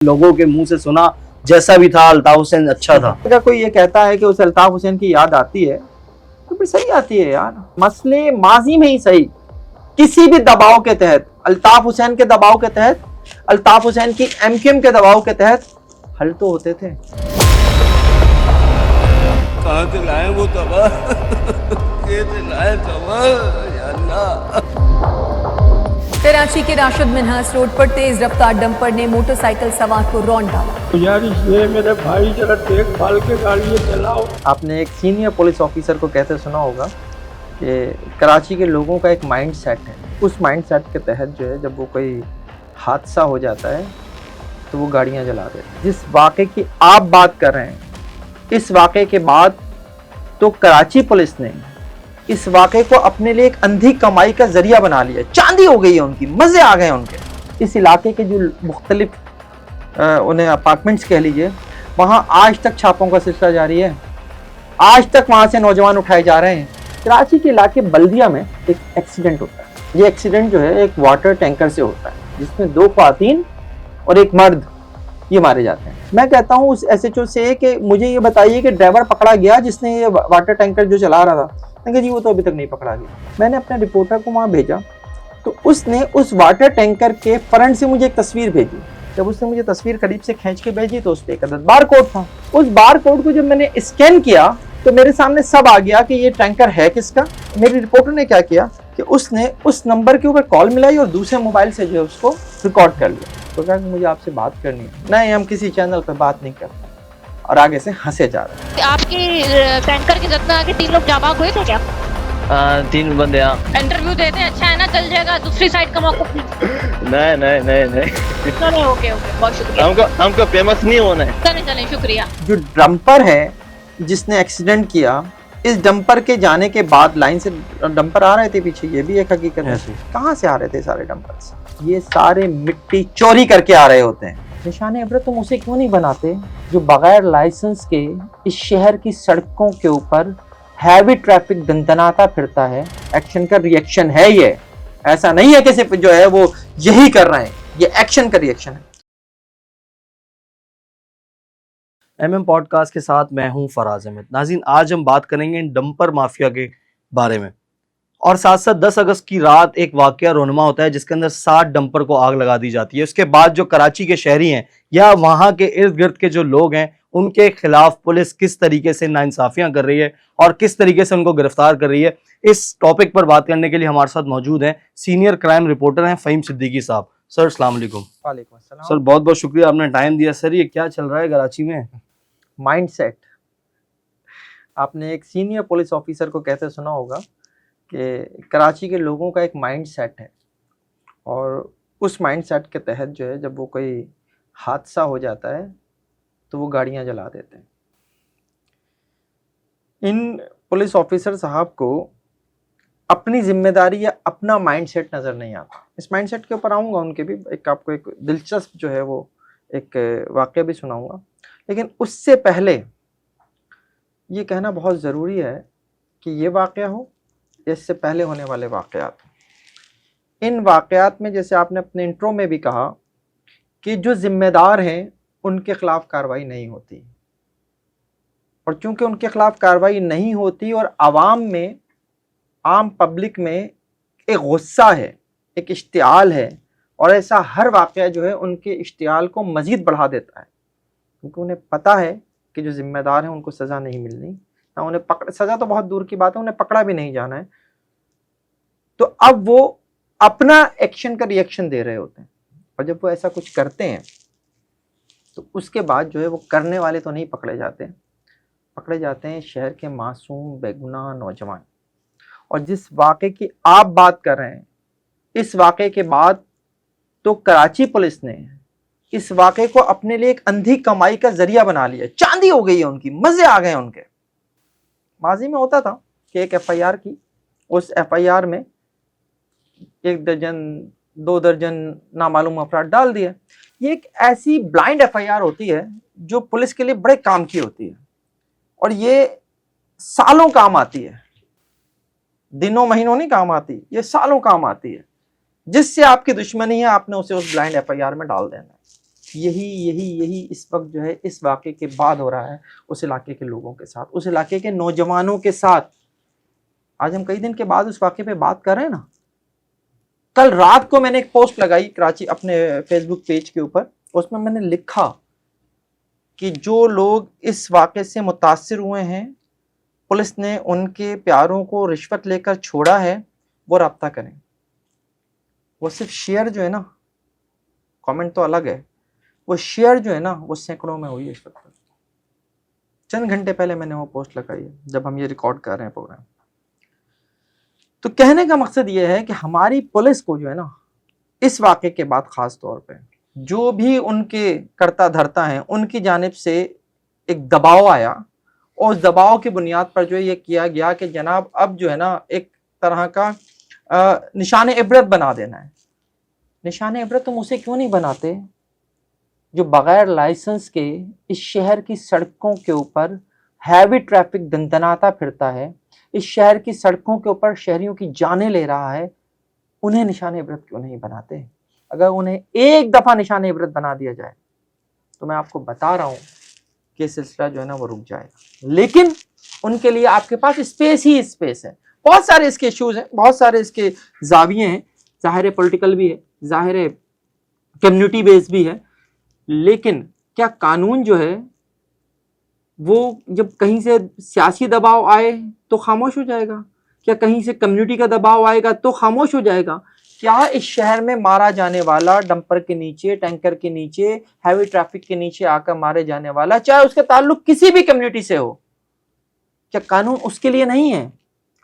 लोगों के मुंह से सुना जैसा भी था अल्ताफ हुसैन अच्छा था। अगर कोई ये कहता है कि उसे अल्ताफ हुसैन की याद आती है तो फिर सही आती है यार। मसले माजी में ही सही, किसी भी दबाव के तहत, अल्ताफ हुसैन के दबाव के तहत, अल्ताफ हुसैन की एमक्यूएम के दबाव के तहत हल तो होते थे। कहाँ से लाए वो तवा कैसे लाए तवा या अल्लाह। कराची के राशिद मिन्हास रोड पर तेज रफ्तार डंपर ने मोटरसाइकिल सवार को रौंद डाला। यार इसलिए मेरे भाई जरा देखभाल के गाड़ी चलाओ। आपने एक सीनियर पुलिस ऑफिसर को कहते सुना होगा कि कराची के लोगों का एक माइंड सेट है, उस माइंड सेट के तहत जो है जब वो कोई हादसा हो जाता है तो वो गाड़ियाँ जला देते हैं। जिस वाक़े की आप बात कर रहे हैं, इस वाक़े के बाद तो कराची पुलिस ने इस वाक़े को अपने लिए एक अंधी कमाई का जरिया बना लिया। चांदी हो गई है उनकी, मज़े आ गए उनके। इस इलाके के जो मुख्तलिफ उन्हें अपार्टमेंट्स कह लीजिए, वहाँ आज तक छापों का सिलसिला जारी है। आज तक वहाँ से नौजवान उठाए जा रहे हैं। कराची के इलाके बल्दिया में एक एक्सीडेंट होता है। ये एक्सीडेंट जो है एक वाटर टैंकर से होता है जिसमें 2 ख़वातीन और एक मर्द ये मारे जाते हैं। मैं कहता हूँ उस एसएचओ से कि मुझे ये बताइए कि ड्राइवर पकड़ा गया जिसने ये वाटर टैंकर जो चला रहा था। कहते जी वो तो अभी तक नहीं पकड़ा गया। मैंने अपने रिपोर्टर को वहाँ भेजा तो उसने उस वाटर टैंकर के फ्रंट से मुझे एक तस्वीर भेजी। जब उसने मुझे तस्वीर करीब से खींच के भेजी तो उस पर एक अदद बार कोड था। उस बार कोड को जब मैंने स्कैन किया तो मेरे सामने सब आ गया कि ये टैंकर है किसका। मेरे रिपोर्टर ने क्या किया कि उसने उस नंबर के ऊपर कॉल मिलाई और दूसरे मोबाइल से जो है उसको रिकॉर्ड कर लिया। तो कहा कि मुझे आपसे बात करनी है। नहीं, हम किसी चैनल पर बात नहीं करते। और आगे से हंसे जा रहे हैं। आपकी टैंकर की जद में आगे 3 लोग जाबाक हुए थे क्या? 3 बंदे। हाँ, इंटरव्यू देते हैं, अच्छा है ना, चल जाएगा। दूसरी साइड का मौका नहीं नहीं नहीं नहीं नहीं, ओके ओके, बहुत शुक्रिया। हमको फेमस नहीं होना है। चलें चलें, शुक्रिया। जो डंपर है जिसने एक्सीडेंट किया, इस डंपर के जाने के बाद लाइन से डंपर आ रहे थे पीछे, ये भी एक हकीकत है। कहाँ से आ रहे थे सारे डंपर्स? ये सारे मिट्टी चोरी करके आ रहे होते हैं। निशाने इबरत तुम उसे क्यों नहीं बनाते जो बगैर लाइसेंस के इस शहर की सड़कों के ऊपर हैवी ट्रैफिक दंदनाता फिरता है। एक्शन का रिएक्शन है ये, ऐसा नहीं है कि सिर्फ जो है वो यही कर रहे हैं, ये एक्शन का रिएक्शन है। एमएम पॉडकास्ट के साथ मैं हूं फराज अहमद। नाज़रीन, आज हम बात करेंगे डंपर माफिया के बारे में और साथ साथ 10 अगस्त की रात एक वाकया रोनमा होता है जिसके अंदर 60 डंपर को आग लगा दी जाती है। उसके बाद जो कराची के शहरी हैं या वहाँ के इर्द गिर्द के जो लोग हैं उनके खिलाफ पुलिस किस तरीके से नाइंसाफियाँ कर रही है और किस तरीके से उनको गिरफ्तार कर रही है, इस टॉपिक पर बात करने के लिए हमारे साथ मौजूद हैं सीनियर क्राइम रिपोर्टर हैं फ़हीम सिद्दीकी साहब। सर अस्सलाम वालेकुम। वालेकुम अस्सलाम। सर बहुत बहुत शुक्रिया, आपने टाइम दिया। सर ये क्या चल रहा है कराची में? माइंडसेट। आपने एक सीनियर पुलिस ऑफिसर को कहते सुना होगा कि कराची के लोगों का एक माइंडसेट है और उस माइंडसेट के तहत जो है जब वो कोई हादसा हो जाता है तो वो गाड़ियां जला देते हैं। इन पुलिस ऑफिसर साहब को अपनी जिम्मेदारी या अपना माइंडसेट नज़र नहीं आता। इस माइंडसेट के ऊपर आऊँगा, उनके भी आपको एक दिलचस्प जो है वो एक वाक़या भी सुनाऊँगा। लेकिन उससे पहले ये कहना बहुत ज़रूरी है कि ये वाक़या हो या इससे पहले होने वाले वाक़यात, इन वाक़यात में जैसे आपने अपने इंट्रो में भी कहा कि जो ज़िम्मेदार हैं उनके ख़िलाफ़ कार्रवाई नहीं होती। और चूँकि उनके ख़िलाफ़ कार्रवाई नहीं होती और आवाम में, आम पब्लिक में एक गुस्सा है, एक इश्तियाल है और ऐसा हर वाक़या जो है उनके इश्तियाल को मज़ीद बढ़ा देता है। क्योंकि उन्हें पता है कि जो ज़िम्मेदार हैं उनको सज़ा नहीं मिलनी, ना उन्हें सज़ा तो बहुत दूर की बात है, उन्हें पकड़ा भी नहीं जाना है। तो अब वो अपना एक्शन का रिएक्शन दे रहे होते हैं और जब वो ऐसा कुछ करते हैं तो उसके बाद जो है वो करने वाले तो नहीं पकड़े जाते हैं शहर के मासूम बेगुनाह नौजवान। और जिस वाक़े की आप बात कर रहे हैं, इस वाक़े के बाद तो कराची पुलिस ने इस वाक़े को अपने लिए एक अंधी कमाई का जरिया बना लिया। चांदी हो गई है उनकी, मज़े आ गए उनके। माजी में होता था कि एक एफआईआर की, उस एफआईआर में 1 दर्जन 2 दर्जन नामालूम अफराद डाल दिए। ये एक ऐसी ब्लाइंड एफआईआर होती है जो पुलिस के लिए बड़े काम की होती है और ये सालों काम आती है, दिनों महीनों नहीं काम आती, ये सालों काम आती है। जिससे आपकी दुश्मनी है आपने उसे उस ब्लाइंड एफआईआर में डाल देना है। यही इस वक्त जो है इस वाक़े के बाद हो रहा है उस इलाके के लोगों के साथ, उस इलाके के नौजवानों के साथ। आज हम कई दिन के बाद उस वाक़े पे बात कर रहे हैं ना। कल रात को मैंने एक पोस्ट लगाई कराची अपने फेसबुक पेज के ऊपर, उसमें मैंने लिखा कि जो लोग इस वाक़े से मुतासिर हुए हैं, पुलिस ने उनके प्यारों को रिश्वत लेकर छोड़ा है, वो रब्ता करें। वो सिर्फ शेयर जो है ना, कमेंट तो अलग है, वो शेयर जो है ना वो सैकड़ों में हुई है इस वक्त। चंद घंटे पहले मैंने वो पोस्ट लगाई है जब हम ये रिकॉर्ड कर रहे हैं प्रोग्राम। तो कहने का मकसद ये है कि हमारी पुलिस को जो है ना इस वाक़े के बाद ख़ास तौर पे जो भी उनके करता धरता हैं उनकी जानिब से एक दबाव आया, और उस दबाव की बुनियाद पर जो है ये किया गया कि जनाब अब जो है ना एक तरह का निशान इबरत बना देना है। निशान इबरत तुम उसे क्यों नहीं बनाते जो बग़ैर लाइसेंस के इस शहर की सड़कों के ऊपर हैवी ट्रैफिक दंदनाता फिरता है, इस शहर की सड़कों के ऊपर शहरियों की जानें ले रहा है, उन्हें निशान इबरत क्यों नहीं बनाते? अगर उन्हें एक दफ़ा निशान इबरत बना दिया जाए तो मैं आपको बता रहा हूँ कि सिलसिला जो है ना वो रुक जाएगा। लेकिन उनके लिए आपके पास स्पेस ही स्पेस है। बहुत सारे इसके इश्यूज हैं, बहुत सारे इसके जाविये हैं, ज़ाहिर है पॉलिटिकल भी है, ज़ाहिर है कम्युनिटी बेस भी है। लेकिन क्या कानून जो है वो जब कहीं से सियासी दबाव आए तो खामोश हो जाएगा? क्या कहीं से कम्युनिटी का दबाव आएगा तो खामोश हो जाएगा? क्या इस शहर में मारा जाने वाला डंपर के नीचे, टैंकर के नीचे, हैवी ट्रैफिक के नीचे आकर मारे जाने वाला, चाहे उसका ताल्लुक किसी भी कम्युनिटी से हो, क्या कानून उसके लिए नहीं है?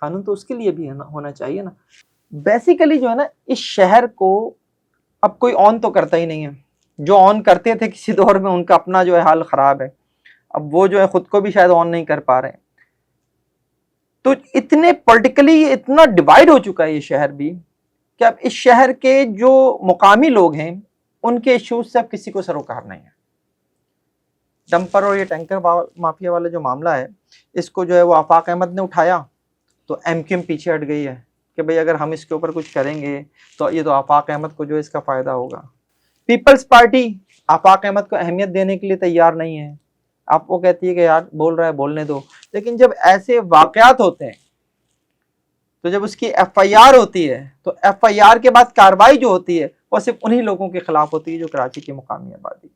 कानून तो उसके लिए भी होना चाहिए ना। बेसिकली जो है ना इस शहर को अब कोई ऑन तो करता ही नहीं है। जो ऑन करते थे किसी दौर में उनका अपना जो है हाल ख़राब है, अब वो जो है ख़ुद को भी शायद ऑन नहीं कर पा रहे हैं। तो इतने पॉलिटिकली इतना डिवाइड हो चुका है ये शहर भी कि अब इस शहर के जो मुकामी लोग हैं उनके इश्यूज से अब किसी को सरोकार नहीं है। डंपर और ये टैंकर माफिया वाला जो मामला है, इसको जो है वो आफाक अहमद ने उठाया तो एमक्यूएम पीछे हट गई है कि भाई अगर हम इसके ऊपर कुछ करेंगे तो ये तो आफाक अहमद को जो है इसका फ़ायदा होगा। पीपल्स पार्टी आफाक अहमद को अहमियत देने के लिए तैयार नहीं है। आपको कहती है कि यार बोल रहा है बोलने दो, लेकिन जब ऐसे वाक़यात होते हैं तो जब उसकी FIR होती है तो FIR के बाद कार्रवाई जो होती है वो सिर्फ उन्हीं लोगों के खिलाफ होती है जो कराची की मुकामी आबादी है।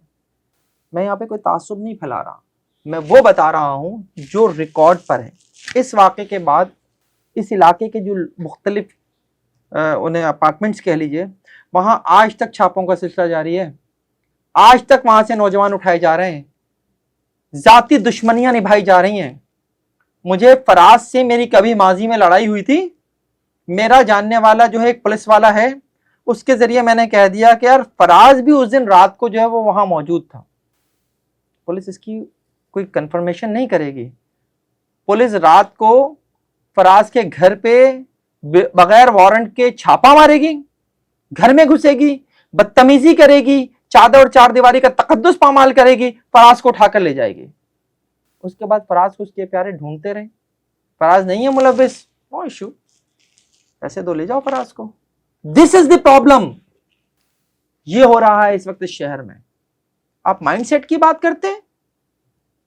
मैं यहाँ पे कोई तासुब नहीं फैला रहा, मैं वो बता रहा हूँ जो रिकॉर्ड पर है। इस वाक़े के बाद इस इलाके के जो मुख्तलिफ उन्हें अपार्टमेंट्स कह लीजिए, वहाँ आज तक छापों का सिलसिला जारी है। आज तक वहाँ से नौजवान उठाए जा रहे हैं, ज़ाती दुश्मनियाँ निभाई जा रही हैं। मुझे फराज से मेरी कभी माजी में लड़ाई हुई थी, मेरा जानने वाला जो है एक पुलिस वाला है, उसके ज़रिए मैंने कह दिया कि यार फराज भी उस दिन रात को जो है वो वहाँ मौजूद था। पुलिस इसकी कोई कंफर्मेशन नहीं करेगी। पुलिस रात को फराज के घर पे बगैर वारंट के छापा मारेगी, घर में घुसेगी, बदतमीजी करेगी, चादर और चार दीवारी का तकद्दुस पामाल करेगी, फराज को उठाकर ले जाएगी। उसके बाद फराज को उसके प्यारे ढूंढते रहे। फराज नहीं है मुलव्विस, नो इशू, पैसे दो ले जाओ फराज को। This is the problem. ये हो रहा है इस वक्त इस शहर में। आप माइंडसेट की बात करते हैं,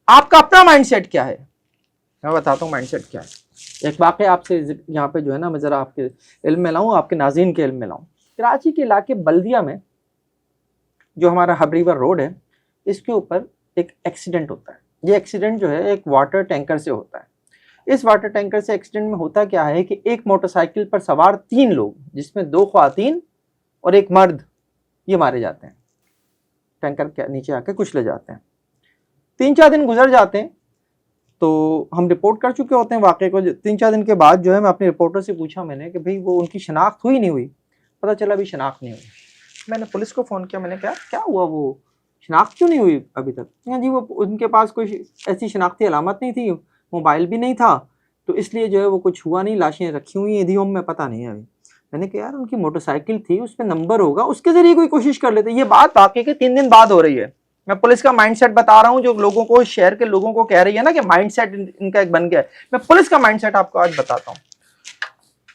आपका अपना माइंडसेट क्या है? मैं बताता हूँ माइंडसेट क्या है। एक वाक़या आपसे यहाँ पे जो है ना मैं ज़रा आपके इल्म में लाऊँ, आपके नाज़रीन के इल्म में लाऊँ। कराची के इलाके बल्दिया में जो हमारा हब रिवर रोड है, इसके ऊपर एक एक्सीडेंट होता है। ये एक्सीडेंट जो है एक वाटर टैंकर से होता है। इस वाटर टैंकर से एक्सीडेंट में होता क्या है कि एक मोटरसाइकिल पर सवार 3 लोग, जिसमें 2 ख्वातीन और एक मर्द, ये मारे जाते हैं। टैंकर के नीचे आके कुचले जाते हैं। 3-4 दिन गुजर जाते हैं तो हम रिपोर्ट कर चुके होते हैं वाक़े को। 3-4 दिन के बाद जो है मैं अपने रिपोर्टर से पूछा मैंने कि भाई वो उनकी शनाख्त हुई नहीं हुई? पता चला अभी शनाख्त नहीं हुई। मैंने पुलिस को फ़ोन किया, मैंने कहा क्या हुआ, वो शनाख्त क्यों नहीं हुई अभी तक? हाँ जी, वो उनके पास कोई ऐसी शनाख्ती अलामत नहीं थी, मोबाइल भी नहीं था, तो इसलिए जो है वो कुछ हुआ नहीं, लाशें रखी हुई हैं ईदीओम में, पता नहीं है अभी। मैंने कहा यार उनकी मोटरसाइकिल थी, उस पर नंबर होगा, उसके ज़रिए कोई कोशिश कर लेते। ये बात वाक़े के 3 दिन बाद हो रही है। मैं पुलिस का माइंडसेट बता रहा हूँ जो लोगों को, शहर के लोगों को कह रही है ना कि माइंडसेट इनका एक बन गया है। मैं पुलिस का माइंडसेट आपको आज बताता हूँ।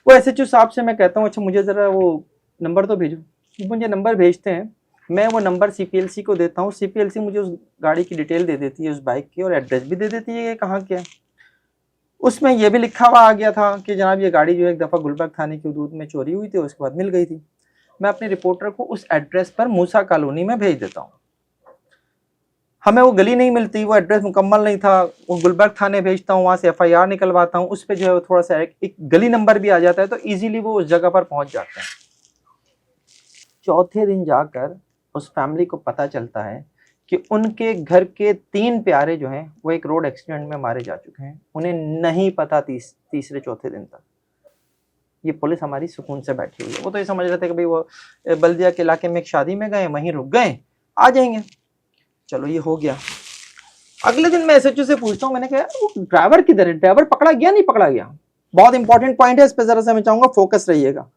वो SHO साहब से मैं कहता हूँ अच्छा मुझे ज़रा वो नंबर तो भेजो। मुझे नंबर भेजते हैं, मैं वो नंबर CPLC को देता हूँ, CPLC मुझे उस गाड़ी की डिटेल दे देती है, उस बाइक की, और एड्रेस भी दे देती है कि कहाँ क्या है। उसमें ये भी लिखा हुआ आ गया था कि जनाब ये गाड़ी जो है एक दफ़ा गुलबर्ग थाने की हदूद में चोरी हुई थी, उसके बाद मिल गई थी। मैं अपने रिपोर्टर को उस एड्रेस पर मूसा कॉलोनी में भेज देता हूँ। हमें वो गली नहीं मिलती, वो एड्रेस मुकम्मल नहीं था, वो गुलबर्ग थाने भेजता हूँ, वहाँ से FIR निकलवाता हूँ, उस पर जो है थोड़ा सा एक गली नंबर भी आ जाता है, तो ईजीली वो उस जगह पर पहुँच जाते हैं। चौथे दिन जाकर उस फैमिली को पता चलता है कि उनके घर के 3 प्यारे जो हैं वो एक रोड एक्सीडेंट में मारे जा चुके हैं। उन्हें नहीं पता तीसरे चौथे दिन तक। ये पुलिस हमारी सुकून से बैठी हुई है। वो तो ये समझ रहे थे कि भाई वो बल्दिया के इलाके में एक शादी में गए, वहीं रुक गए, आ जाएंगे, चलो ये हो गया। अगले दिन मैं SHO से पूछता हूँ, मैंने कहा वो ड्राइवर किधर है, ड्राइवर पकड़ा गया नहीं पकड़ा गया? बहुत इंपॉर्टेंट पॉइंट है, इस पर जरा सा मैं चाहूंगा फोकस रहिएगा।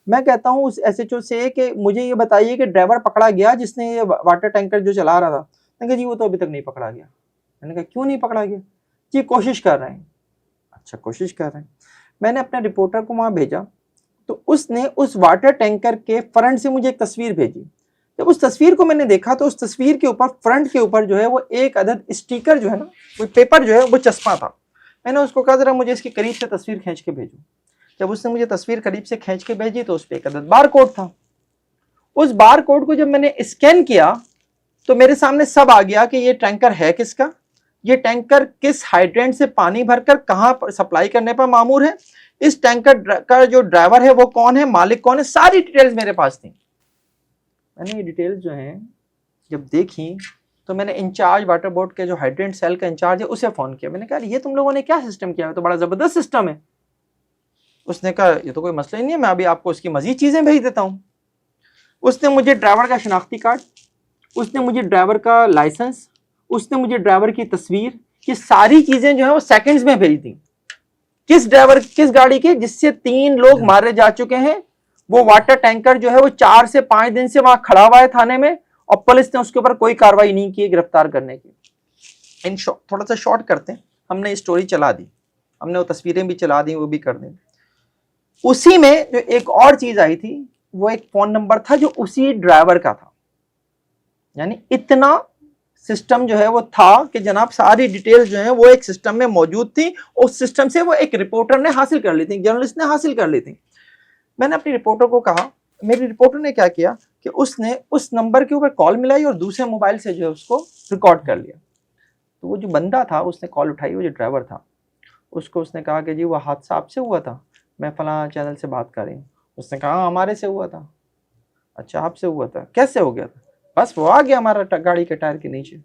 मैं कहता हूँ उस SHO से कि मुझे ये बताइए कि ड्राइवर पकड़ा गया जिसने ये वाटर टैंकर जो चला रहा था? मैंने कहा जी वो तो अभी तक नहीं पकड़ा गया। मैंने कहा क्यों नहीं पकड़ा गया? जी कोशिश कर रहे हैं। अच्छा कोशिश कर रहे हैं। मैंने अपने रिपोर्टर को वहाँ भेजा, तो उसने उस वाटर टैंकर के फ्रंट से मुझे एक तस्वीर भेजी। जब उस तस्वीर को मैंने देखा तो उस तस्वीर के ऊपर फ्रंट के ऊपर जो है वो एक अदद स्टिकर जो है ना, वो पेपर जो है वो चस्पा था। मैंने उसको कहा जरा मुझे इसकी करीब से तस्वीर खींच के भेजो। जब उसने मुझे तस्वीर करीब से खींच के भेजी तो उस पर एक अदद बार कोड था। उस बार कोड को जब मैंने स्कैन किया तो मेरे सामने सब आ गया कि ये टैंकर है किसका, ये टैंकर किस हाइड्रेंट से पानी भरकर कहाँ पर सप्लाई करने पर मामूर है, इस टैंकर का जो ड्राइवर है वो कौन है, मालिक कौन है, सारी डिटेल्स मेरे पास थी। मैंने ये डिटेल्स जो हैं जब देखी तो मैंने इंचार्ज वाटर बोर्ड के जो हाइड्रेंट सेल का इंचार्ज है उसे फ़ोन किया। मैंने कहा ये तुम लोगों ने क्या सिस्टम किया है, तो बड़ा ज़बरदस्त सिस्टम है। उसने कहा ये तो कोई मसला ही नहीं है, मैं अभी आपको उसकी मज़ीद चीज़ें भेज देता हूँ। उसने मुझे ड्राइवर का शनाख्ती कार्ड, उसने मुझे ड्राइवर का लाइसेंस, उसने मुझे ड्राइवर की तस्वीर, ये सारी चीज़ें जो है वो सेकंड्स में भेज दी। किस ड्राइवर किस गाड़ी के जिससे 3 लोग मारे जा चुके हैं, वो वाटर टैंकर जो है वो 4 से 5 दिन से वहां खड़ा हुआ है थाने में, और पुलिस ने उसके ऊपर कोई कार्रवाई नहीं की गिरफ्तार करने की। इन थोड़ा सा शॉर्ट करते हैं, हमने स्टोरी चला दी, हमने वो तस्वीरें भी चला दी, वो भी कर दी। उसी में जो एक और चीज आई थी वो एक फोन नंबर था जो उसी ड्राइवर का था। यानी इतना सिस्टम जो है वो था कि जनाब सारी डिटेल्स जो है वो एक सिस्टम में मौजूद थी। उस सिस्टम से वो एक रिपोर्टर ने हासिल कर ली थी, जर्नलिस्ट ने हासिल कर ली थी। मैंने अपनी रिपोर्टर को कहा, मेरी रिपोर्टर ने क्या किया कि उसने उस नंबर के ऊपर कॉल मिलाई और दूसरे मोबाइल से जो है उसको रिकॉर्ड कर लिया। तो वो जो बंदा था उसने कॉल उठाई, वो जो ड्राइवर था उसको उसने कहा कि जी वो हादसा आपसे हुआ था, मैं फलां चैनल से बात कर रही हूँ। उसने कहा हमारे से हुआ था। अच्छा आपसे हुआ था, कैसे हो गया था? बस वो आ गया हमारा गाड़ी के टायर के नीचे।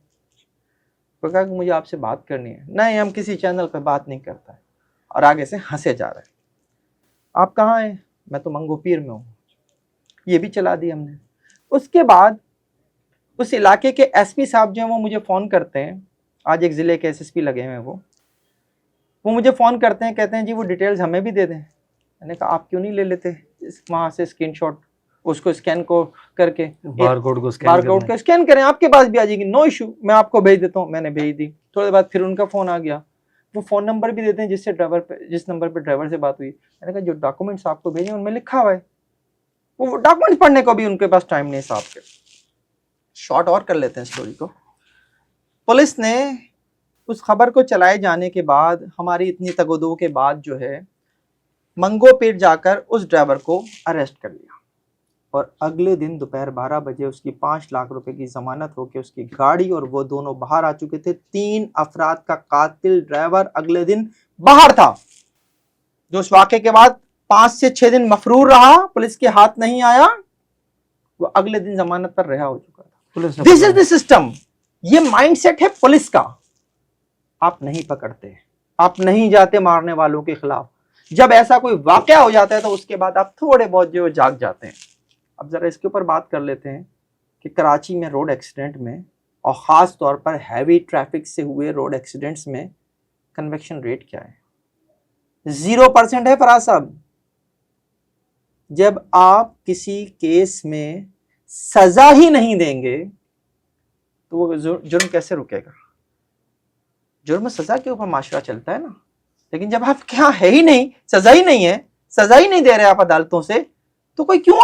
वो कहा कि मुझे आपसे बात करनी है। नहीं हम किसी चैनल पे बात नहीं करता है, और आगे से हंसे जा रहे हैं। आप कहाँ हैं? मैं तो मंगोपीर में हूँ। ये भी चला दी हमने। उसके बाद उस इलाके के SP साहब जो हैं वो मुझे फ़ोन करते हैं, आज एक ज़िले के SSP लगे हुए हैं वो मुझे फ़ोन करते हैं, कहते हैं जी वो डिटेल्स हमें भी दे दें। मैंने कहा आप क्यों नहीं ले लेते वहाँ से स्क्रीनशॉट, उसको स्कैन को करके बारकोड को स्कैन करें, आपके पास भी आ जाएगी, नो इशू, मैं आपको भेज देता हूँ। मैंने भेज दी। थोड़ी बाद फिर उनका फ़ोन आ गया, वो फ़ोन नंबर भी देते हैं जिससे जिस नंबर पर ड्राइवर से बात हुई। मैंने कहा जो डॉक्यूमेंट्स आपको भेजे उनमें लिखा हुआ है, वो डॉक्यूमेंट्स पढ़ने को भी उनके पास टाइम नहीं साहब के। शॉर्ट और कर लेते हैं स्टोरी को। पुलिस ने उस खबर को चलाए जाने के बाद, हमारी इतनी तगोदो के बाद जो है मंगोपीर जाकर उस ड्राइवर को अरेस्ट कर लिया, और अगले दिन दोपहर 12 बजे उसकी 5 लाख रुपए की जमानत होकर उसकी गाड़ी और वो दोनों बाहर आ चुके थे। 3 अफराद का कातिल ड्राइवर अगले दिन बाहर था, जो उस वाक़े के बाद 5 से 6 दिन मफरूर रहा, पुलिस के हाथ नहीं आया, वो अगले दिन जमानत पर रिहा हो चुका था। This is the system. ये माइंडसेट है पुलिस का। आप नहीं पकड़ते, आप नहीं जाते मारने वालों के खिलाफ। जब ऐसा कोई वाकया हो जाता है तो उसके बाद आप थोड़े बहुत जो जाग जाते हैं। अब जरा इसके ऊपर बात कर लेते हैं कि कराची में रोड एक्सीडेंट में, और ख़ास तौर पर हैवी ट्रैफिक से हुए रोड एक्सीडेंट्स में कन्विक्शन रेट क्या है? 0% है फराज साहब। जब आप किसी केस में सजा ही नहीं देंगे तो वो जुर्म कैसे रुकेगा? जुर्म सजा के ऊपर माशरा चलता है ना। लेकिन जब आप क्या है ही नहीं, सजा ही नहीं है, सजा ही नहीं दे रहे आप अदालतों से, तो कोई क्यों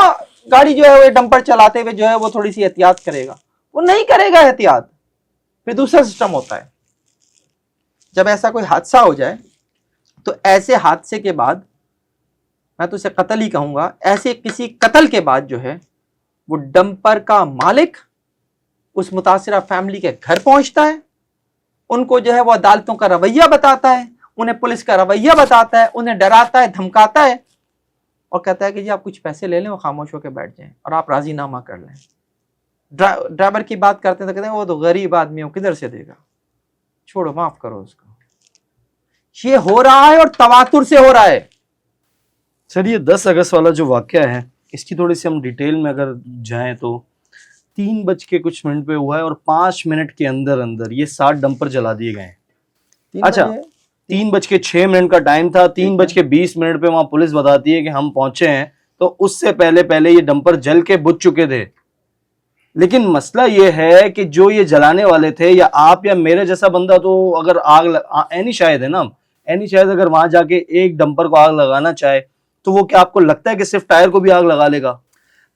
गाड़ी जो है वो डंपर चलाते हुए जो है वो थोड़ी सी एहतियात करेगा, वो नहीं करेगा एहतियात। फिर दूसरा सिस्टम होता है, जब ऐसा कोई हादसा हो जाए तो ऐसे हादसे के बाद, मैं तो उसे कत्ल ही कहूंगा, ऐसे किसी कत्ल के बाद जो है वो डंपर का मालिक उस मुतासिरा फैमिली के घर पहुंचता है, उनको जो है वो अदालतों का रवैया बताता है, उन्हें पुलिस का रवैया बताता है, उन्हें डराता है, धमकाता है और कहता है कि जी आप कुछ पैसे ले लें और खामोश होकर बैठ जाएं और आप राजीनामा कर लें। ड्राइवर की बात करते हैं तो कहते हैं वो तो गरीब आदमी हो, किधर से देगा, छोड़ो माफ करो उसको। ये हो रहा है और तवातुर से हो रहा है। सर ये 10 अगस्त वाला जो वाकया है इसकी थोड़ी सी हम डिटेल में अगर जाएं तो 3 बज के कुछ मिनट पे हुआ है और 5 मिनट के अंदर अंदर ये 7 डंपर जला दिए गए हैं। अच्छा, 3 बज के 6 मिनट का टाइम था, 3 बज के 20 मिनट पे वहां पुलिस बताती है कि हम पहुंचे हैं, तो उससे पहले पहले ये डंपर जल के बुझ चुके थे। लेकिन मसला ये है कि जो ये जलाने वाले थे, या आप या मेरे जैसा बंदा, तो अगर एनी शायद है ना, एनी शायद अगर वहां जाके एक डंपर को आग लगाना चाहे तो वो क्या आपको लगता है कि सिर्फ टायर को भी आग लगा लेगा?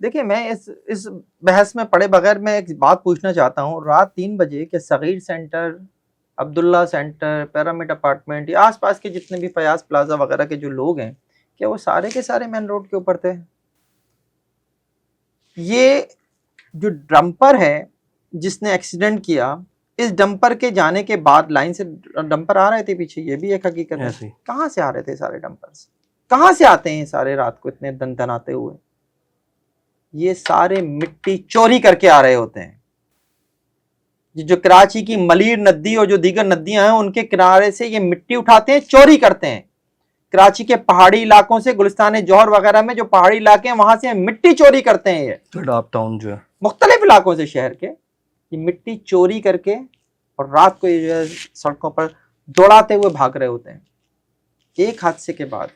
देखिए, मैं इस बहस में पड़े बगैर मैं एक बात पूछना चाहता हूँ। रात 3 बजे के Sagheer centre, Abdullah centre, pyramid apartment या आसपास के जितने भी फयाज प्लाजा वगैरह के जो लोग हैं, क्या वो सारे के सारे मेन रोड के ऊपर थे? ये जो डंपर है जिसने एक्सीडेंट किया, इस डंपर के जाने के बाद लाइन से डंपर आ रहे थे पीछे, ये भी एक हकीकत है। कहाँ से आ रहे थे सारे डंपर्स? कहाँ से आते हैं सारे रात को इतने दनदनाते हुए? ये सारे मिट्टी चोरी करके आ रहे होते हैं। ये जो कराची की मलीर नदी और जो दीगर नदियां हैं उनके किनारे से ये मिट्टी उठाते हैं, चोरी करते हैं। कराची के पहाड़ी इलाकों से, गुलिस्तान जौहर वगैरह में जो पहाड़ी इलाके हैं वहां से मिट्टी चोरी करते हैं। ये अप टाउन जो है मुख्तलिफ इलाकों से शहर के ये मिट्टी चोरी करके और रात को ये जो है सड़कों पर दौड़ाते हुए भाग रहे होते हैं। एक हादसे के बाद,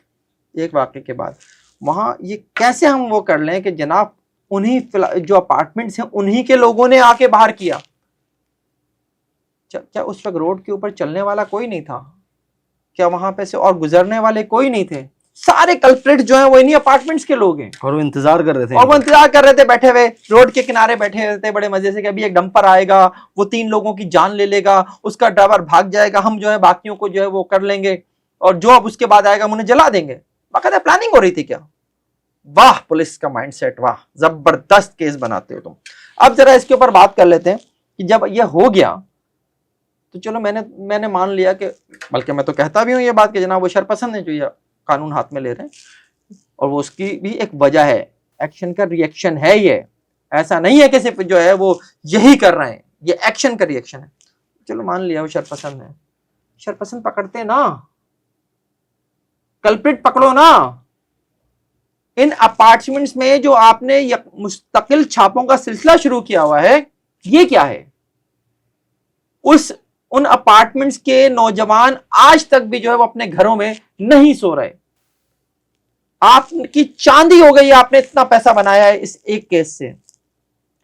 एक वाक़े के बाद वहां ये कैसे हम वो कर लें कि जनाब उन्हीं जो अपार्टमेंट्स हैं उन्हीं के लोगों ने आके बाहर किया? क्या उस वक्त रोड के ऊपर चलने वाला कोई नहीं था? क्या वहां पे से और गुजरने वाले कोई नहीं थे? सारे कल्प्रिट जो हैं वो इन्हीं अपार्टमेंट्स के लोग हैं और वो इंतजार कर रहे थे। और वो इंतजार कर रहे थे, बैठे हुए रोड के किनारे बैठे रहते बड़े मजे से कि अभी एक डंपर आएगा, वो 3 लोगों की जान ले लेगा, उसका ड्राइवर भाग जाएगा, हम जो है बाकियों को जो है वो कर लेंगे और जो अब उसके बाद आएगा हम उन्हें जला देंगे। बाकायदा प्लानिंग हो रही थी क्या? वाह पुलिस का माइंडसेट, वाह जबरदस्त केस बनाते हो तुम। अब जरा इसके ऊपर बात कर लेते हैं कि जब ये हो गया तो चलो मैंने मान लिया कि, बल्कि मैं तो कहता भी हूँ ये बात कि जनाब वो शरपसंद है जो ये कानून हाथ में ले रहे हैं और वो उसकी भी एक वजह है, एक्शन का रिएक्शन है। ये ऐसा नहीं है कि सिर्फ जो है वो यही कर रहे हैं, ये एक्शन का रिएक्शन है। चलो मान लिया वो शरपसंद है, शरपसंद पकड़ते ना, कल्प्रिट पकड़ो ना। इन अपार्टमेंट्स में जो आपने मुस्तकिल छापों का सिलसिला शुरू किया हुआ है, ये क्या है? उन अपार्टमेंट्स के नौजवान आज तक भी जो है वो अपने घरों में नहीं सो रहे। आपकी चांदी हो गई, आपने इतना पैसा बनाया है इस एक केस से।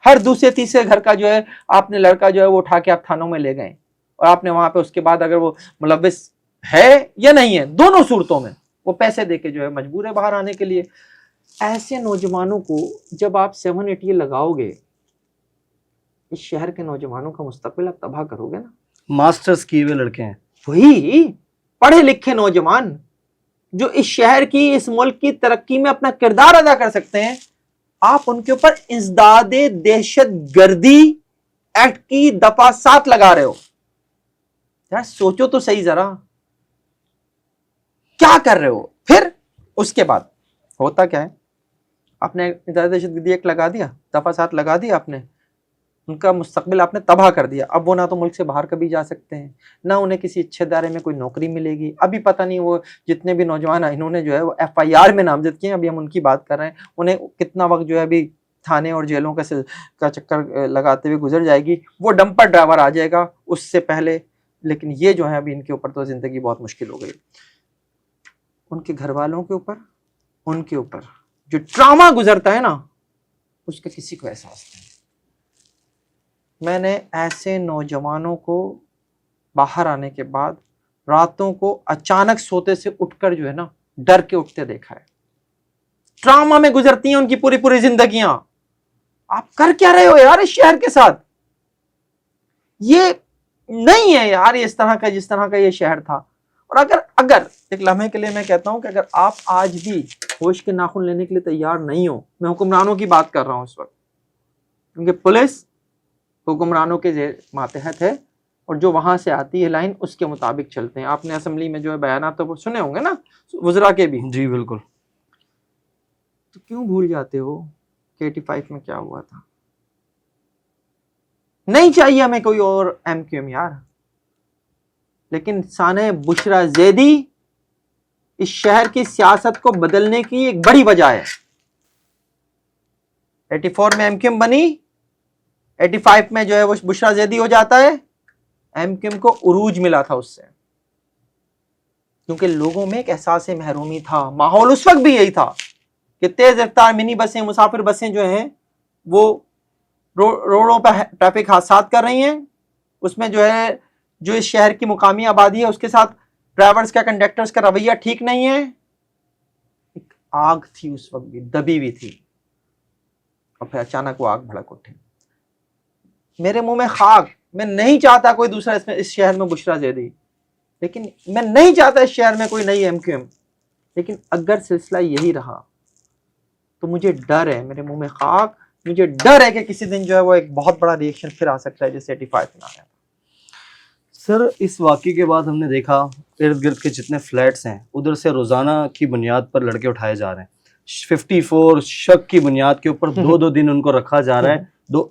हर दूसरे तीसरे घर का जो है आपने लड़का जो है वो उठा के आप थानों में ले गए और आपने वहां पे उसके बाद अगर वो मुलव्विस है या नहीं है, दोनों सूरतों में वो पैसे देके जो है मजबूर है बाहर आने के लिए। ऐसे नौजवानों को जब आप 7-8 ये लगाओगे, इस शहर के नौजवानों का मुस्तकबिल आप तबाह करोगे ना। मास्टर्स किए हुए लड़के हैं, वही पढ़े लिखे नौजवान जो इस शहर की, इस मुल्क की तरक्की में अपना किरदार अदा कर सकते हैं, आप उनके ऊपर इंसदादे दहशत गर्दी एक्ट की दफा 7 लगा रहे हो। यार सोचो तो सही जरा, क्या कर रहे हो? फिर उसके बाद होता क्या है, आपने इंसदादे दहशत गर्दी एक्ट लगा दिया, दफा 7 लगा दिया आपने, उनका मुस्तकबिल आपने तबाह कर दिया। अब वो ना तो मुल्क से बाहर कभी जा सकते हैं, ना उन्हें किसी अच्छे इदारे में कोई नौकरी मिलेगी। अभी पता नहीं वो जितने भी नौजवान हैं इन्होंने जो है वो FIR में नामजद किए हैं, अभी हम उनकी बात कर रहे हैं, उन्हें कितना वक्त जो है अभी थाने और जेलों का चक्कर लगाते हुए गुजर जाएगी। वो डंपर ड्राइवर आ जाएगा उससे पहले, लेकिन ये जो है अभी इनके ऊपर तो ज़िंदगी बहुत मुश्किल हो गई। उनके घर वालों के ऊपर, उनके ऊपर जो ट्रामा गुजरता है ना, उसका किसी को एहसास नहीं। मैंने ऐसे नौजवानों को बाहर आने के बाद रातों को अचानक सोते से उठकर जो है ना डर के उठते देखा है। ट्रामा में गुजरती हैं उनकी पूरी पूरी जिंदगियां। आप कर क्या रहे हो यार इस शहर के साथ? ये नहीं है यार इस तरह का, जिस तरह का ये शहर था। और अगर अगर एक लम्हे के लिए मैं कहता हूं कि अगर आप आज भी होश के नाखून लेने के लिए तैयार नहीं हो, मैं हुक्मरानों की बात कर रहा हूं इस वक्त, क्योंकि पुलिस हुक्मरानों के मातहत है और जो वहां से आती है लाइन उसके मुताबिक चलते हैं। आपने असेंबली में जो है बयान तो वो सुने होंगे ना वज़रा के भी। जी बिल्कुल। तो क्यों भूल जाते हो कि 85 में क्या हुआ था? नहीं चाहिए हमें कोई और MQM यार, लेकिन साने बुशरा जैदी इस शहर की सियासत को बदलने की एक बड़ी वजह है। 84 में MQM बनी, 85 में जो है वो बुशरा जैदी हो जाता है। MQM को उरूज मिला था उससे, क्योंकि लोगों में एक एहसास महरूमी था। माहौल उस वक्त भी यही था कि तेज रफ्तार मिनी बसें, मुसाफिर बसें जो हैं वो रोडों पर ट्रैफिक हादसा कर रही हैं। उसमें जो है जो इस शहर की मुकामी आबादी है उसके साथ ड्राइवर्स का, कंडक्टर्स का रवैया ठीक नहीं है। एक आग थी उस वक्त भी, दबी हुई थी, और फिर अचानक वो आग भड़क उठी। मेरे मुंह में खाक, मैं नहीं चाहता कोई दूसरा इसमें इस शहर में बुशरा जैदी, लेकिन मैं नहीं चाहता इस शहर में कोई नई MQM, लेकिन अगर सिलसिला यही रहा तो मुझे डर है, मेरे मुंह में खाक, मुझे डर है कि किसी दिन जो है वो एक बहुत बड़ा रिएक्शन फिर आ सकता है जैसे 85 में आया। सर इस वाक़ये के बाद हमने देखा इर्द गिर्द के जितने फ्लैट्स हैं उधर से रोज़ाना की बुनियाद पर लड़के उठाए जा रहे हैं। 54 शक की बुनियाद के ऊपर 2-2 दिन उनको रखा जा रहा है।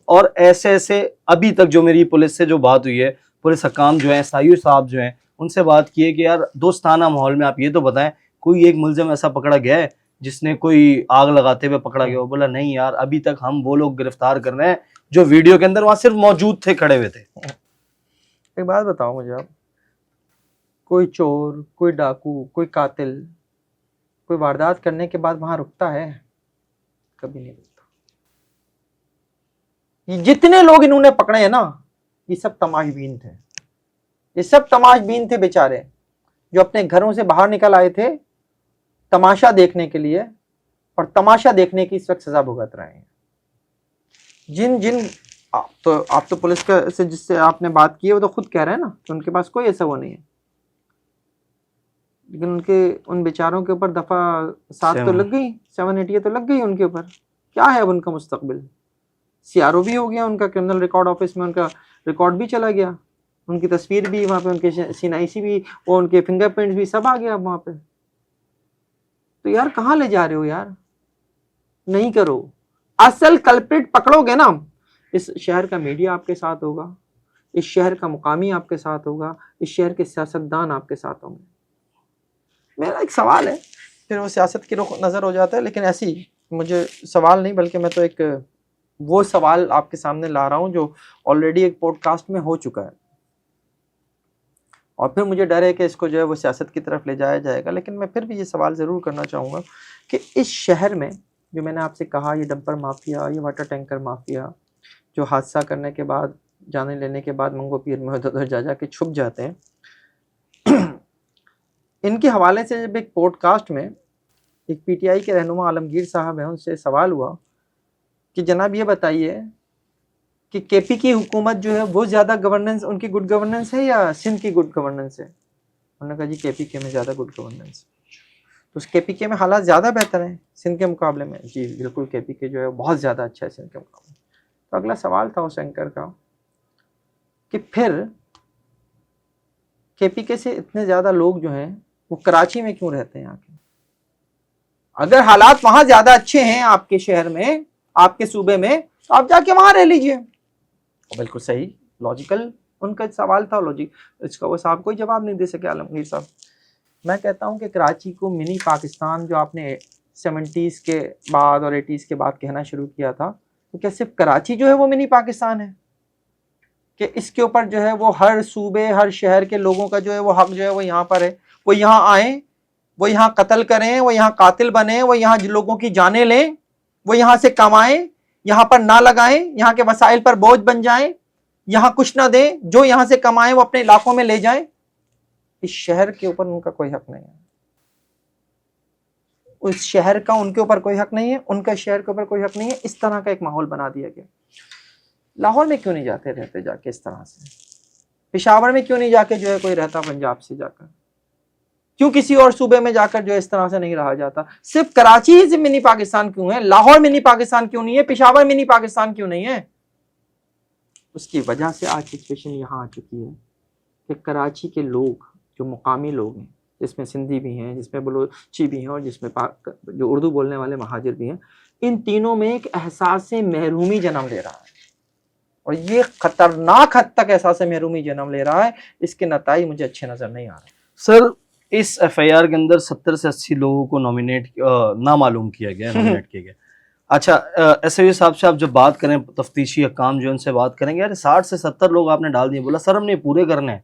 और ऐसे ऐसे अभी तक जो मेरी पुलिस से जो बात हुई है, पुलिस हकाम जो है, सायूर साहब जो हैं, उनसे बात की है कि यार दोस्ताना माहौल में आप ये तो बताएं कोई एक मुलजिम ऐसा पकड़ा गया है जिसने कोई आग लगाते हुए पकड़ा गया हो? बोला नहीं यार, अभी तक हम वो लोग गिरफ्तार कर रहे हैं जो वीडियो के अंदर वहां सिर्फ मौजूद थे, खड़े हुए थे। एक बात बताओ मुझे आप, कोई चोर, कोई डाकू, कोई कातिल, कोई वारदात करने के बाद वहां रुकता है? कभी नहीं रुकता। ये जितने लोग इन्होंने पकड़े हैं ना, ये सब तमाशबीन थे। ये सब तमाशबीन थे बेचारे, जो अपने घरों से बाहर निकल आए थे तमाशा देखने के लिए, और तमाशा देखने की इस वक्त सजा भुगत रहे हैं। जिन जिन आप तो पुलिस के से जिससे आपने बात की है वो तो खुद कह रहे हैं ना कि उनके पास कोई ऐसा वो नहीं है, लेकिन उनके उन बेचारों के ऊपर दफा 7 तो लग गई, 780 तो लग गई उनके ऊपर। क्या है अब उनका मुस्तकबिल? CRO भी हो गया उनका, क्रिमिनल रिकॉर्ड ऑफिस में उनका रिकॉर्ड भी चला गया, उनकी तस्वीर भी वहाँ पे, उनके CNIC भी, वो उनके फिंगरप्रिंट्स भी सब आ गया अब वहाँ पे। तो यार कहाँ ले जा रहे हो यार? नहीं करो। असल कल्प्रिट पकड़ोगे ना, इस शहर का मीडिया आपके साथ होगा, इस शहर का मुकामी आपके साथ होगा, इस शहर के सियासतदान आपके साथ होंगे। मेरा एक सवाल है, फिर वो सियासत की रुख नज़र हो जाता है, लेकिन ऐसी मुझे सवाल नहीं, बल्कि मैं तो एक वो सवाल आपके सामने ला रहा हूँ जो ऑलरेडी एक पॉडकास्ट में हो चुका है, और फिर मुझे डर है कि इसको जो है वो सियासत की तरफ ले जाया जाएगा। लेकिन मैं फिर भी ये सवाल ज़रूर करना चाहूँगा कि इस शहर में जो मैंने आपसे कहा, ये डंपर माफिया, ये वाटर टैंकर माफिया, जो हादसा करने के बाद, जाने लेने के बाद मंगो पीर में उधर जा के छुप जाते हैं, इनके हवाले से जब एक पॉडकास्ट में एक PTI के रहनुमा आलमगीर साहब हैं, उनसे सवाल हुआ कि जनाब ये बताइए कि KP की हुकूमत जो है वो ज़्यादा गवर्नेंस, उनकी गुड गवर्नेंस है या सिंध की गुड गवर्नेंस है? उन्होंने कहा जी KPK में ज़्यादा गुड गवर्नेंस। तो उस KPK में हालात ज़्यादा बेहतर हैं सिंध के मुकाबले में? जी बिल्कुल, KPK जो है बहुत ज़्यादा अच्छा है सिंध के मुकाबले। तो अगला सवाल था उस एंकर का कि फिर KPK से इतने ज़्यादा लोग जो हैं वो कराची में क्यों रहते हैं आके? अगर हालात वहाँ ज़्यादा अच्छे हैं आपके शहर में, आपके सूबे में, तो आप जाके वहाँ रह लीजिए। बिल्कुल सही, लॉजिकल उनका सवाल था, लॉजिक। इसका वो साहब कोई जवाब नहीं दे सके आलमगीर साहब। मैं कहता हूँ कि कराची को मिनी पाकिस्तान जो आपने 70s के बाद और 80s के बाद कहना शुरू किया था, तो क्या सिर्फ कराची जो है वो मिनी पाकिस्तान है कि इसके ऊपर जो है वो हर सूबे, हर शहर के लोगों का जो है वो हक जो है वो यहाँ पर है? वो यहाँ आएँ, वो यहाँ कत्ल करें, वो यहाँ कातिल बने, वो यहाँ लोगों की जानें लें, वो यहाँ से कमाएं, यहाँ पर ना लगाएं, यहाँ के वसाइल पर बोझ बन जाएं, यहाँ कुछ ना दें, जो यहाँ से कमाएं वो अपने इलाकों में ले जाएं। इस शहर के ऊपर उनका कोई हक नहीं है। उस शहर का उनके ऊपर कोई हक नहीं है, उनका शहर के ऊपर कोई हक नहीं है। इस तरह का एक माहौल बना दिया गया। लाहौर में क्यों नहीं जाते रहते जाके इस तरह से? पेशावर में क्यों नहीं जाके जो है कोई रहता पंजाब से जाकर? क्यों किसी और सूबे में जाकर जो है इस तरह से नहीं रहा जाता? सिर्फ कराची ही मिनी पाकिस्तान क्यों है? लाहौर मिनी पाकिस्तान क्यों नहीं है? पेशावर मिनी पाकिस्तान क्यों नहीं है? उसकी वजह से आज सिचुएशन यहाँ आ चुकी है कि कराची के लोग जो मुकामी लोग हैं, जिसमें सिंधी भी हैं, जिसमें बलोची भी हैं और जिसमें जो उर्दू बोलने वाले महाजिर भी हैं, इन तीनों में एक एहसास महरूमी जन्म ले रहा है और ये खतरनाक हद तक एहसास महरूमी जन्म ले रहा है। इसके नताइज मुझे अच्छे नजर नहीं आ रहे। सर, इस एफआईआर के अंदर 70 से 80 लोगों को नॉमिनेट ना मालूम किया गया, नॉमिनेट किया गया। अच्छा, एसआईओ साहब से आप जब बात करें, तफ्तीशी हकाम जो उनसे बात करेंगे, यार 60 से 70 लोग आपने डाल दिए, बोला सर हमने पूरे करने हैं,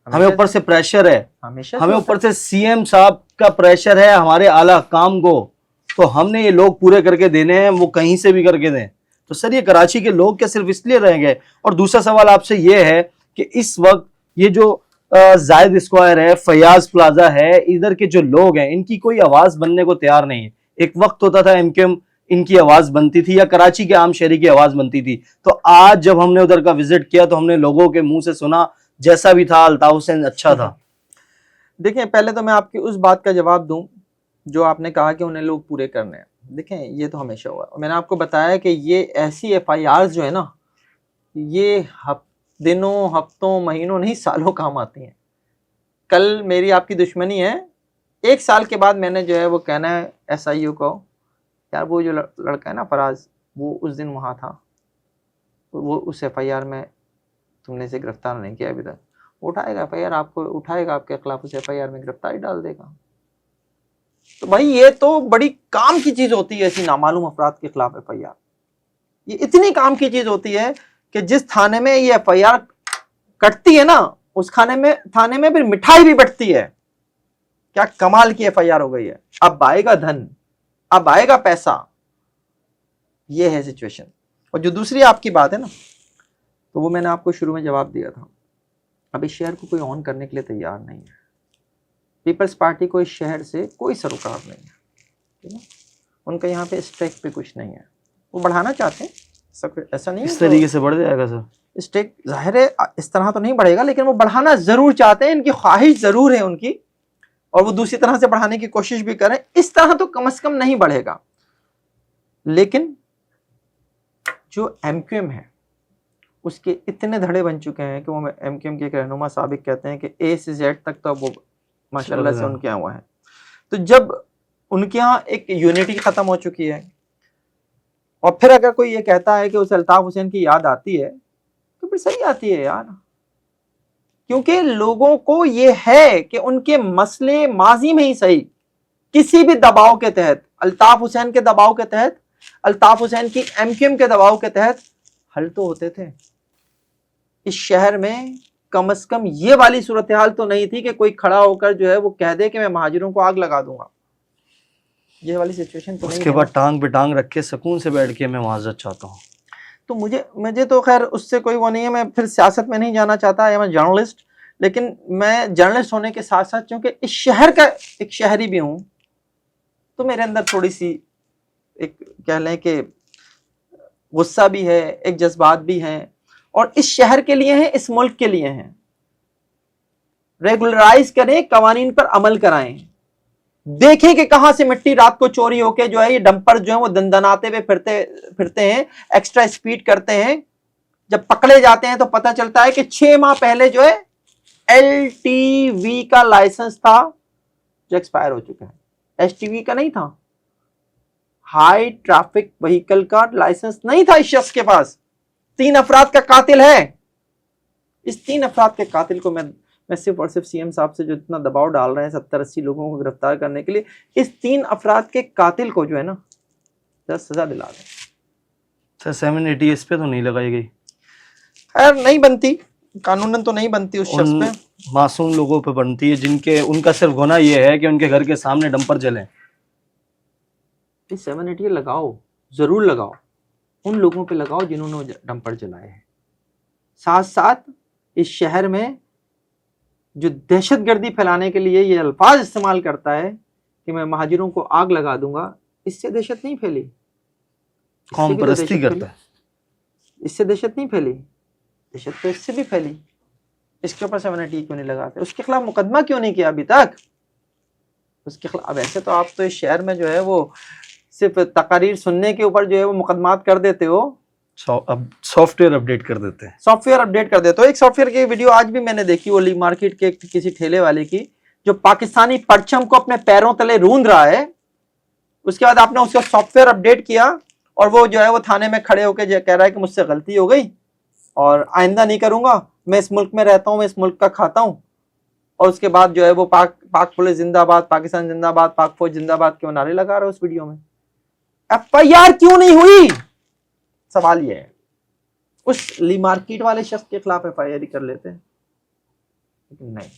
हमें ऊपर से प्रेशर है, हमें ऊपर से सीएम साहब का प्रेशर है हमारे आला हकाम को, तो हमने ये लोग पूरे करके देने हैं, वो कहीं से भी करके दें। तो सर ये कराची के लोग क्या सिर्फ इसलिए रह गए? और दूसरा सवाल आपसे ये है कि इस वक्त ये जो जायद स्क्वायर है, फयाज प्लाजा है, इधर के जो लोग हैं इनकी कोई आवाज बनने को तैयार नहीं है। एक वक्त होता था एमकेएम इनकी आवाज बनती थी या कराची के आम शहरी की आवाज बनती थी। तो आज जब हमने उधर का विजिट किया तो हमने लोगों के मुंह से सुना, जैसा भी था अल्ताफ हुसैन अच्छा था। देखिए, पहले तो मैं आपकी उस बात का जवाब दूं जो आपने कहा कि उन्हें लोग पूरे करने हैं। देखें, ये तो हमेशा हुआ। मैंने आपको बताया कि ये ऐसी एफआईआर जो है ना, ये दिनों, हफ्तों, महीनों नहीं, सालों काम आती हैं। कल मेरी आपकी दुश्मनी है, 1 साल के बाद मैंने जो है वो कहना है एसआईओ को, यार वो जो लड़का है ना फराज, वो उस दिन वहाँ था, वो उस एफआईआर में तुमने इसे गिरफ्तार नहीं किया अभी तक, उठाएगा एफआईआर, आपको उठाएगा, आपके खिलाफ उस एफआईआर में गिरफ्तारी डाल देगा। तो भाई ये तो बड़ी काम की चीज होती है ऐसी नामालूम अफराद के खिलाफ एफआईआर। ये इतनी काम की चीज होती है कि जिस थाने में ये एफआईआर कटती है ना, उस थाने में फिर मिठाई भी बटती है। क्या कमाल की एफआईआर हो गई है। अब आएगा धन, अब आएगा पैसा, ये है सिचुएशन। और जो दूसरी आपकी बात है ना, तो वो मैंने आपको शुरू में जवाब दिया था। अब इस शहर को कोई ऑन करने के लिए तैयार नहीं है। पीपल्स पार्टी को इस शहर से कोई सरोकार नहीं है, ठीक है? उनका यहाँ पे स्टेक पे कुछ नहीं है। वो बढ़ाना चाहते हैं, ऐसा नहीं है इस तरीके से बढ़ जाएगा सर स्टेक, जाहिर है इस तरह तो नहीं बढ़ेगा, लेकिन वो बढ़ाना जरूर चाहते हैं, इनकी ख्वाहिश जरूर है उनकी, और वो दूसरी तरह से बढ़ाने की कोशिश भी करें। इस तरह तो कम से कम नहीं बढ़ेगा। लेकिन जो एमक्यूएम है उसके इतने धड़े बन चुके हैं कि वो एमक्यूएम के एक रहनुमा साबिक कहते हैं कि ए से जेड तक तो वो माशाल्लाह से उनके यहाँ हुआ है। तो जब उनके यहाँ एक यूनिटी खत्म हो चुकी है, और फिर अगर कोई ये कहता है कि उस अल्ताफ हुसैन की याद आती है, तो फिर सही आती है यार, क्योंकि लोगों को ये है कि उनके मसले माजी में ही सही किसी भी दबाव के तहत, अल्ताफ हुसैन के दबाव के तहत, अल्ताफ हुसैन की एमक्यूएम के दबाव के तहत हल तो होते थे। इस शहर में कम से कम ये वाली सूरत हाल तो नहीं थी कि कोई खड़ा होकर जो है वो कह दे कि मैं महाजिरों को आग लगा दूंगा। ये वाली सिचुएशन तो उसके बाद टांग पे टांग रख के सुकून से बैठ के मैं माजरत चाहता हूँ। तो मुझे तो खैर उससे कोई वो नहीं है। मैं फिर सियासत में नहीं जाना चाहता, या मैं जर्नलिस्ट, लेकिन मैं जर्नलिस्ट होने के साथ साथ क्योंकि इस शहर का एक शहरी भी हूँ, तो मेरे अंदर थोड़ी सी एक कह लें कि गुस्सा भी है, एक जज्बात भी हैं, और इस शहर के लिए हैं, इस मुल्क के लिए हैं। रेगुलराइज करें, कवानीन पर अमल कराएं, देखें कि कहां से मिट्टी रात को चोरी होके जो है ये डंपर जो है वो दंदनाते हुए फिरते हैं, एक्स्ट्रा स्पीड करते हैं। जब पकड़े जाते हैं तो पता चलता है कि 6 माह पहले जो है LTV का लाइसेंस था जो एक्सपायर हो चुका है। HTV का नहीं था, हाई ट्रैफिक व्हीकल का लाइसेंस नहीं था इस शख्स के पास। 3 अफराद का कातिल है। इस 3 अफराद के कातिल को मैं सिर्फ और सिर्फ सीएम साहब से जो इतना दबाव डाल रहे हैं 70-80 लोगों को गिरफ्तार करने के लिए, इस 3 अफराद के कातिल को जो है ना सजा दिला दें। सर 780 इस पे तो नहीं लगाई गई? खैर नहीं बनती, कानूनन तो नहीं बनती उस शख्स पे, मासूम लोगों पे बनती है उनका सिर्फ गुनाह ये है कि उनके घर के सामने डंपर जले। 780 लगाओ, जरूर लगाओ, उन लोगों पे लगाओ जिन्होंने डंपर जलाए हैं। साथ साथ इस शहर में जो दहशतगर्दी फैलाने के लिए ये अल्फाज इस्तेमाल करता है कि मैं महाजिरों को आग लगा दूंगा, इससे दहशत नहीं फैली। कौम परस्ती करता है। इससे दहशत नहीं फैली, दहशत तो इससे भी फैली। इसके ऊपर 780 क्यों नहीं लगाते? उसके खिलाफ मुकदमा क्यों नहीं किया अभी तक? उसके खिलाफ, वैसे तो आप तो इस शहर में जो है वो सिर्फ तकारीर सुनने के ऊपर जो है वो मुकदमात कर देते हो, अब सॉफ्टवेयर अपडेट कर देते हैं। सॉफ्टवेयर अपडेट कर देते हो। एक सॉफ्टवेयर की वीडियो आज भी मैंने देखी, वो ली मार्केट के किसी ठेले वाले की, जो पाकिस्तानी परचम को अपने पैरों तले रूंध रहा है। उसके बाद आपने उसका सॉफ्टवेयर अपडेट किया और वो जो है वो थाने में खड़े होकर कह रहा है कि मुझसे गलती हो गई और आइंदा नहीं करूंगा, मैं इस मुल्क में रहता हूँ, मैं इस मुल्क का खाता हूँ। और उसके बाद जो है वो पाक पुलिस जिंदाबाद, पाकिस्तान जिंदाबाद, पाक फौज जिंदाबाद के नारे लगा रहा है उस वीडियो में। FIR क्यों नहीं हुई? सवाल ये है। उस ली मार्केट वाले शख्स के खिलाफ FIR ही कर लेते हैं, नहीं।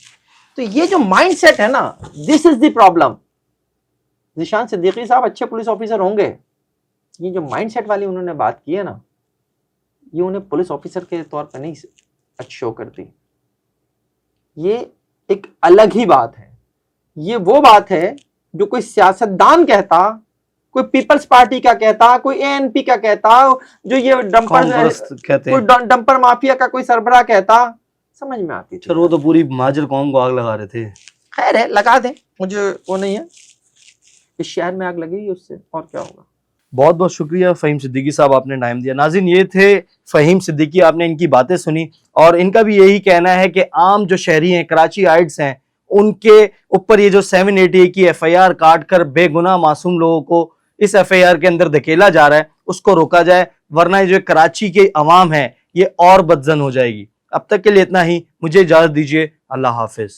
तो ये जो माइंडसेट है ना, this is the problem. Zeeshan Siddiqui साहब अच्छे पुलिस ऑफिसर होंगे, ये जो माइंडसेट वाली उन्होंने बात की है ना, ये उन्हें पुलिस ऑफिसर के तौर पर नहीं अच्छी शो करती। ये एक अलग ही बात है। ये वो बात है जो कोई सियासतदान कहता, कोई पीपल्स पार्टी का कहता, कोई ANP का कहता, जो ये डंपर माफिया का कोई सरबराह कहता, समझ में आती थी। वो तो पूरी महाजर कौम को आग लगा रहे थे। खैर है, लगा दें, मुझे वो नहीं है। इस शहर में आग लगेगी उससे, और क्या होगा। बहुत बहुत शुक्रिया फ़हीम सिद्दीकी साहब, आपने टाइम दिया। नाज़रीन, ये थे फ़हीम सिद्दीकी, आपने इनकी बातें सुनी और इनका भी यही कहना है कि आम जो शहरी हैं, कराची आइट्स हैं, उनके ऊपर ये जो 780 की FIR काट कर बेगुनाह मासूम लोगों को इस FIR के अंदर धकेला जा रहा है, उसको रोका जाए, वरना जो कराची के अवाम है ये और बदजन हो जाएगी। अब तक के लिए इतना ही, मुझे इजाज़त दीजिए। अल्लाह हाफिज़।